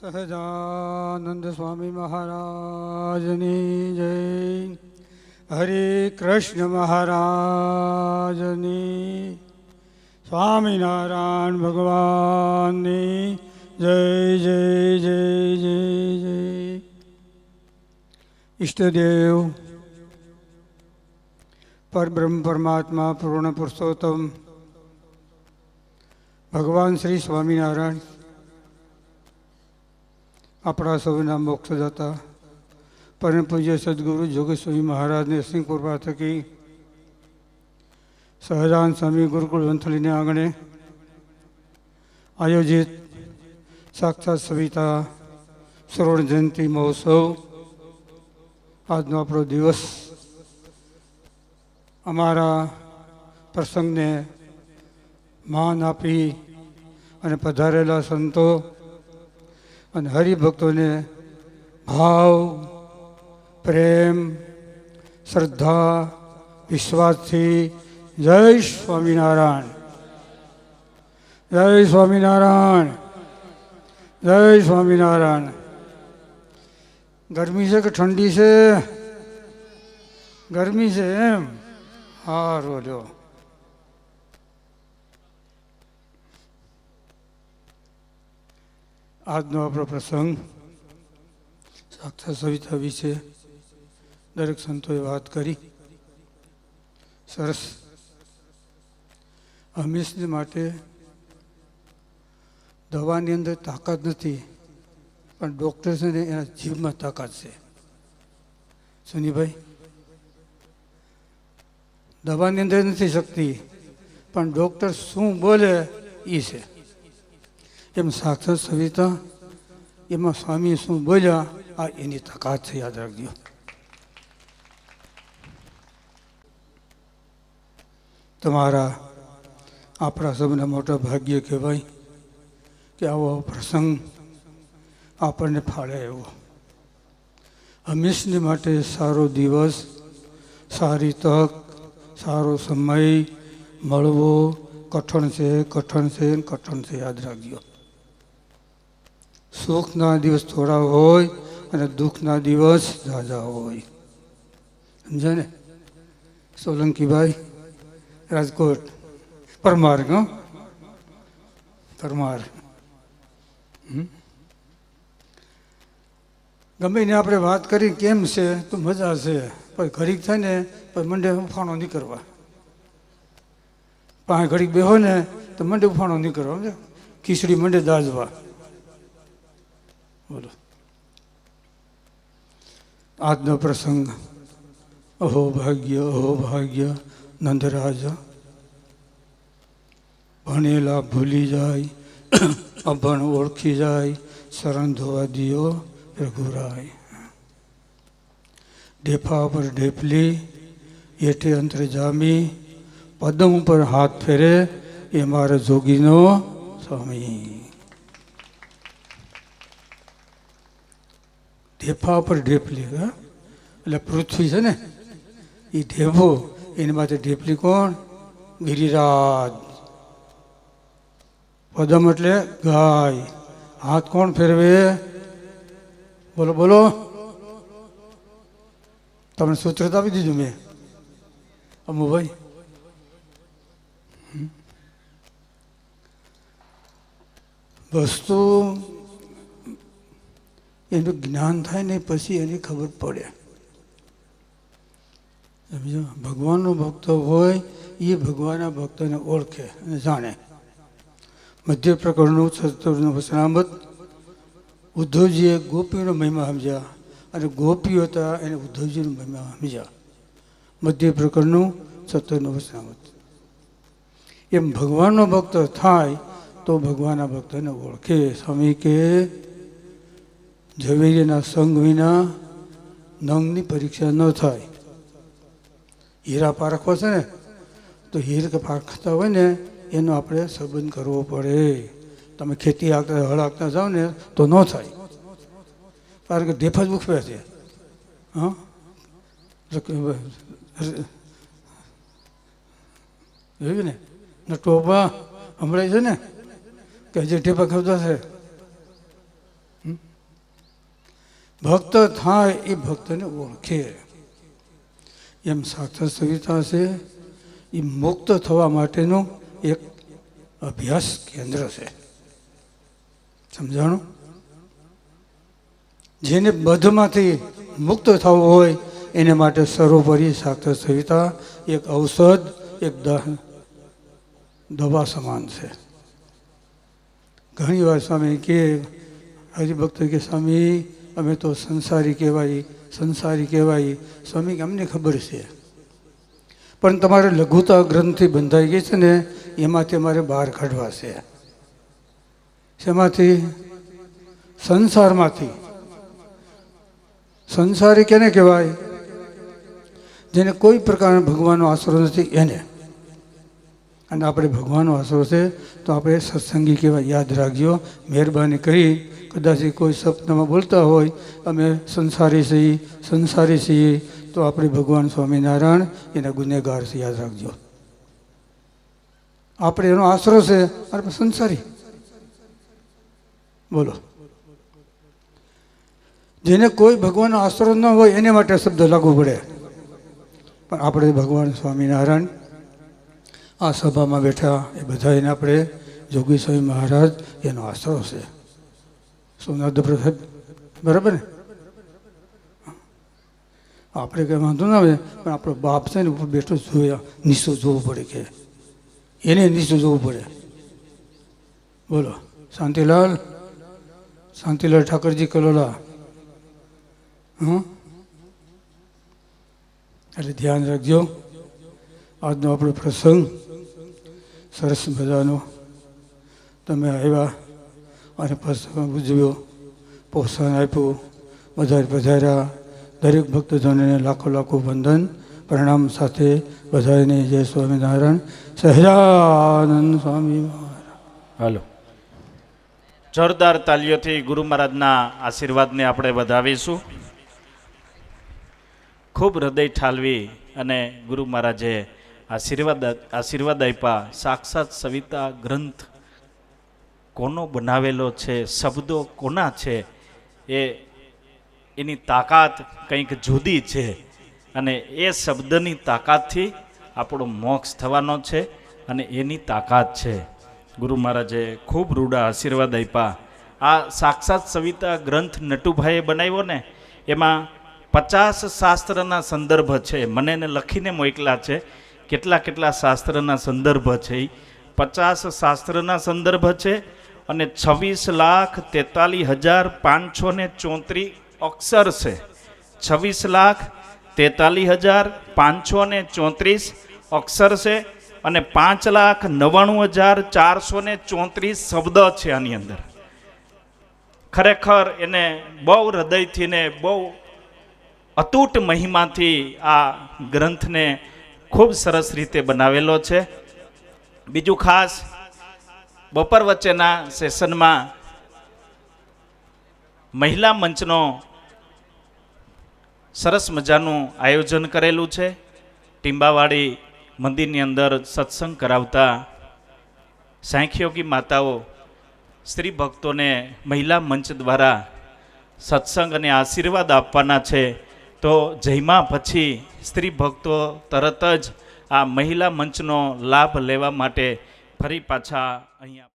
સહજાનંદ સ્વામી મહારાજની જય. હરે કૃષ્ણ મહારાજની, સ્વામિનારાયણ ભગવાનની જય જય જય જય જય. ઈષ્ટદેવ પરબ્રહ્મ પરમાત્મા પૂર્ણ પુરુષોત્તમ ભગવાન શ્રી સ્વામિનારાયણ આપણા સૌના મોક્ષદાતા પરમ પૂજ્ય સદગુરુ જોગેશ્વરી મહારાજને સિંહ કૃપા થકી સહજાન સ્વામી ગુરુકુળ વંથલીને આંગણે આયોજિત સાક્ષાત સવિતા સ્વર્ણ જયંતિ મહોત્સવ, આજનો આપણો દિવસ અમારા પ્રસંગને માન આપી અને પધારેલા સંતો અને હરિભક્તોને ભાવ, પ્રેમ, શ્રદ્ધા, વિશ્વાસથી જય સ્વામિનારાયણ, જય સ્વામિનારાયણ, જય સ્વામિનારાયણ. ગરમી છે કે ઠંડી છે? ગરમી છે એમ? હારું લ્યો. આજનો આપણો પ્રસંગ સાક્ષાત સવિતા વિશે દરેક સંતોએ વાત કરી. સરસ. હંમેશને માટે દવાની અંદર તાકાત નથી, પણ ડૉક્ટર છે ને એના જીભમાં તાકાત છે. સુનીભાઈ, દવાની અંદર નથી શક્તિ, પણ ડૉક્ટર શું બોલે એ છે. એમ સાક્ષાત સવિતા, એમાં સ્વામી શું બોલ્યા આ એની તાકાત છે, યાદ રાખજો. તમારા આપણા સૌના મોટા ભાગ્ય કહેવાય કે આવો પ્રસંગ આપણને ફાળે એવો. હંમેશને માટે સારો દિવસ, સારી તક, સારો સમય મળવો કઠણ છે, કઠણ છે, કઠણ છે, યાદ રાખજો. સુખના દિવસ થોડા હોય અને દુઃખના દિવસ ઝાઝા હોય. સમજાય ને? સોલંકીભાઈ, રાજકોટ, પરમાર. પરમાર. ગમે ને આપણે વાત કરી કેમ છે તો મજા છે, પછી ઘડીક થાય ને પછી મંડે ઉફાણો નહીં કરવા. પાંચ ઘડીક બેહો ને તો મંડે ઉફાણો નહીં કરવા, સમજે? ખીચડી મંડે દાજવા. બોલો. આજનો પ્રસંગ અહો ભાગ્ય નંદરાજ. ભણેલા ભૂલી જાય, અભણ ઓળખી જાય, શરણ ધોવા દિયો રઘુરાય. ઢેફા પર ઢેફલી, એઠે અંતરે જામી, પદમ ઉપર હાથ ફેરે એ મારા જોગીનો સ્વામી. ઢેફા પર ઢેફલી, એટલે પૃથ્વી છે ને એ ઢેફો, એની માટે ઢેફલી કોણ? ગિરિરાજ. પદમ એટલે ગાય. હાથ કોણ ફેરવે? બોલો બોલો. તમને સૂત્ર તો આપી દીધું મેં, અમુભાઈ. વસ્તુ એનું જ્ઞાન થાય ને પછી એની ખબર પડે. સમજો? ભગવાનનો ભક્ત હોય એ ભગવાનના ભક્તને ઓળખે અને જાણે. મધ્ય પ્રકરણનું 77 વચનામૃત. ઉદ્ધવજીએ ગોપીનો મહિમા સમજ્યા અને ગોપીઓ હતા એને ઉદ્ધવજીનો મહિમા સમજ્યા. મધ્ય પ્રકરણનું 77 વચનામૃત. એમ ભગવાનનો ભક્ત થાય તો ભગવાનના ભક્તને ઓળખે. સ્વામી કે ઝવેરીના સંગ વિના નંગની પરીક્ષા ન થાય. હીરા પારખવા છે ને તો હીરા પારખતા હોય ને એનો આપણે સંબંધ કરવો પડે. તમે ખેતી હાંકતા હળ હાંકતા જાઓ ને તો ન થાય, કારણ કે ઢેફા જ ઉખવે છે. હા, જોયું ને ટોપા સંભળાય છે ને કે હજી ઢેફા ખવતા છે. ભક્ત થાય એ ભક્તને ઓળખે. એમ સાક્ષાત સવિતા છે એ મુક્ત થવા માટેનું એક અભ્યાસ કેન્દ્ર છે. સમજાણું? જેને બધમાંથી મુક્ત થવું હોય એને માટે સર્વોપરી સાક્ષાત સવિતા એક ઔષધ, એક દવા સમાન છે. ઘણી વાર સ્વામી કે હરિભક્તો કે સ્વામી અમે તો સંસારી કહેવાય. સ્વામી કે અમને ખબર છે, પણ તમારે લઘુતા ગ્રંથથી બંધાઈ ગઈ છે ને એમાંથી અમારે બહાર કાઢવા છે. શેમાંથી? સંસારમાંથી. સંસારી કેને કહેવાય? જેને કોઈ પ્રકારનો ભગવાનનો આશરો નથી એને. અને આપણે ભગવાનનો આશરો છે તો આપણે સત્સંગી કહેવાય. યાદ રાખજો. મહેરબાની કરી કદાચ કોઈ સપનામાં બોલતા હોય અમે સંસારી છીએ તો આપણે ભગવાન સ્વામિનારાયણ એના ગુનેગાર છે. યાદ રાખજો. આપણે એનો આશરો છે અને સંસારી. બોલો. જેને કોઈ ભગવાનનો આશરો ન હોય એને માટે શબ્દ લાગુ પડે. પણ આપણે ભગવાન સ્વામિનારાયણ આ સભામાં બેઠા એ બધાને આપણે જોગી સ્વામી મહારાજ એનો આશરો છે. સોમનાથ પ્રસાદ બરાબર ને? આપણે કંઈ વાંધો ના આવે, પણ આપણો બાપ છે ને ઉપર બેઠો જોયા નીચું જોવું પડે, કે એને નીચું જોવું પડે. બોલો. શાંતિલાલ ઠાકરજી કલોલા. એટલે ધ્યાન રાખજો. આજનો આપણો પ્રસંગ સરસ મજાનો તમે આવ્યા અને પ્રસંગ ઉજવ્યો, પ્રોત્સાહન આપ્યું, બધા પધાર્યા. દરેક ભક્તજનોને લાખો વંદન પ્રણામ સાથે બધાને જય સ્વામિનારાયણ. સહજાનંદ સ્વામી મહારાજ. હાલો, જોરદાર તાલીઓથી ગુરુ મહારાજના આશીર્વાદને આપણે વધાવીશું. ખૂબ હૃદય ઠાલવી અને ગુરુ મહારાજે આશીર્વાદ આપ્યા. સાક્ષાત સવિતા ગ્રંથ કોનો બનાવેલો છે, શબ્દો કોના છે, એની તાકાત કંઈક જુદી છે. અને એ શબ્દની તાકાતથી આપણો મોક્ષ થવાનો છે અને એની તાકાત છે. ગુરુ મહારાજે ખૂબ રૂડા આશીર્વાદ આપ્યા. આ સાક્ષાત સવિતા ગ્રંથ નટુભાઈએ બનાવ્યો ને, એમાં 50 શાસ્ત્રના સંદર્ભ છે. મને એને લખીને મોકલા છે કેટલા શાસ્ત્રના સંદર્ભ છે. 50 શાસ્ત્રના સંદર્ભ છે અને 26,43,534 અક્ષર છે. 26,43,534 અક્ષર છે અને 5,99,434 શબ્દ છે આની અંદર. ખરેખર એને બહુ હૃદયથી ને બહુ અતૂટ મહિમાથી આ ગ્રંથને ખૂબ સરસ રીતે બનાવેલો છે. બીજું ખાસ બપોર વચ્ચેના સેશનમાં મહિલા મંચનો સરસ મજાનું આયોજન કરેલું છે. ટીંબાવાડી મંદિરની અંદર સત્સંગ કરાવતા સાંખ્યોગી માતાઓ સ્ત્રી ભક્તોને મહિલા મંચ દ્વારા સત્સંગ અને આશીર્વાદ આપવાના છે. તો જયમાં પછી સ્ત્રી ભક્તો તરત જ આ મહિલા મંચનો લાભ લેવા માટે ફરી પાછા અહીંયા